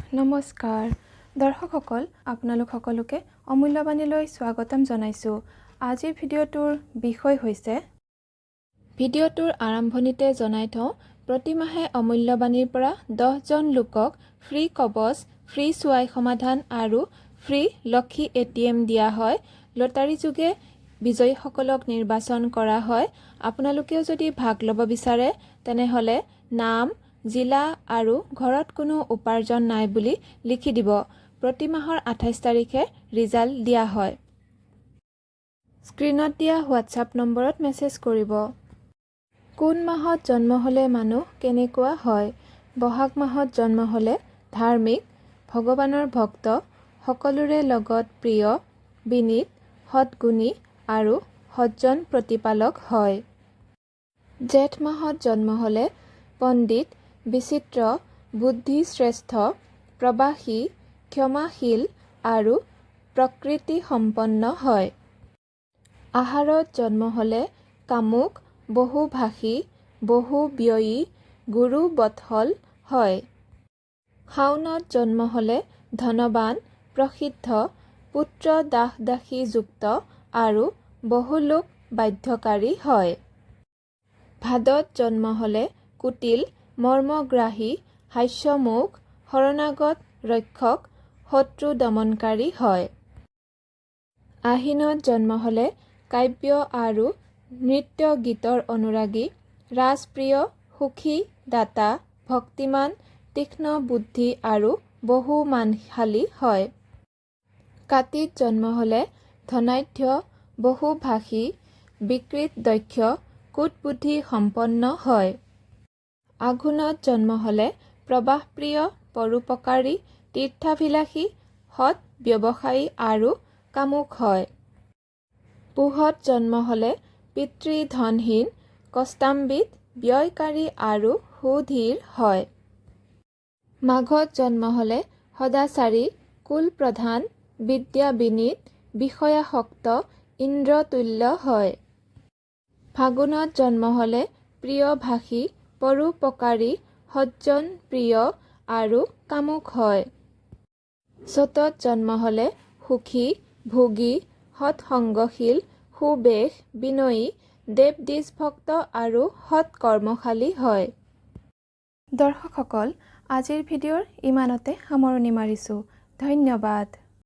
নমস্কাৰ দৰ্শকসকল, আপোনালোক সকলোকে অমূল্যবাণীলৈ স্বাগতম জনাইছোঁ। আজিৰ ভিডিঅ'টোৰ বিষয় হৈছে ভিডিঅ'টোৰ আৰম্ভণিতে জনাই থওঁ, প্ৰতিমাহে অমূল্যবাণীৰ পৰা 10 জন লোকক ফ্ৰী কবচ, ফ্ৰী চুৱাই সমাধান আৰু ফ্ৰী লক্ষী ATM দিয়া হয়। লটাৰী যোগে বিজয়ীসকলক নিৰ্বাচন কৰা হয়। আপোনালোকেও যদি ভাগ ল'ব বিচাৰে তেনেহ'লে নাম, জিলা আৰু ঘৰত কোনো উপাৰ্জন নাই বুলি লিখি দিব। প্ৰতি মাহৰ 28 তাৰিখে ৰিজাল্ট দিয়া হয়। স্ক্ৰীনত দিয়া হোৱাটছআপ নম্বৰত মেছেজ কৰিব। কোন মাহত জন্ম হ'লে মানুহ কেনেকুৱা হয়? বহাগ মাহত জন্ম হ'লে ধাৰ্মিক, ভগৱানৰ ভক্ত, সকলোৰে লগত প্ৰিয়, বিনীত, সৎগুণী আৰু সজ্জন প্ৰতিপালক হয়। জেঠ মাহত জন্ম হ'লে পণ্ডিত, বিচিত্ৰ, বুদ্ধিশ্ৰেষ্ঠ, প্ৰবাসী, ক্ষমাশীল আৰু প্ৰকৃতি সম্পন্ন হয়। আহাৰত জন্ম হ'লে কামুক, বহুভাষী, বহুব্যয়ী, গুৰুবৎসল হয়। শাওনত জন্ম হ'লে ধনৱান, প্ৰসিদ্ধ, পুত্ৰ দাস-দাসীযুক্ত আৰু বহুলোক বাধ্যকাৰী হয়। ভাদত জন্ম হ'লে কুটিল, মৰ্মগ্ৰাহী, হাস্যমুখ, শৰণাগত ৰক্ষক, শত্ৰু দমনকাৰী হয়। আহিনত জন্ম হ'লে কাব্য আৰু নৃত্য গীতৰ অনুৰাগী, ৰাজপ্ৰিয়, সুখী, দাতা, ভক্তিমান, তীক্ষ্ণ বুদ্ধি আৰু বহুমানশালী হয়। কাতিত জন্ম হ'লে ধনাঢ্য, বহুভাষী, বিকৃত দক্ষ, কুটবুদ্ধি সম্পন্ন হয়। আঘোণত জন্ম হ'লে প্ৰবাসপ্ৰিয়, পৰোপকাৰী, তীৰ্থাভিলাষী, সৎ ব্যৱসায়ী আৰু কামুক হয়। পুহত জন্ম হ'লে পিতৃধনহীন, কষ্টাম্বিত, ব্যয়কাৰী আৰু সুধীৰ হয়। মাঘত জন্ম হ'লে সদাচাৰী, কুলপ্ৰধান, বিদ্যাবিনীত, বিষয়াসক্ত, ইন্দ্ৰতুল্য হয়। ফাগুনত জন্ম হ'লে প্ৰিয়ভাষী, পৰোপকাৰী, সজ্জনপ্ৰিয় আৰু কামুক হয়। চ'তত জন্ম হ'লে সুখী, ভোগী, সৎসংগশীল, সুবেশ, বিনয়ী, দেৱ-দ্বিজভক্ত আৰু সৎকৰ্মশালী হয়। দৰ্শকসকল, আজিৰ ভিডিঅ'ৰ ইমানতে সামৰণি মাৰিছোঁ। ধন্যবাদ।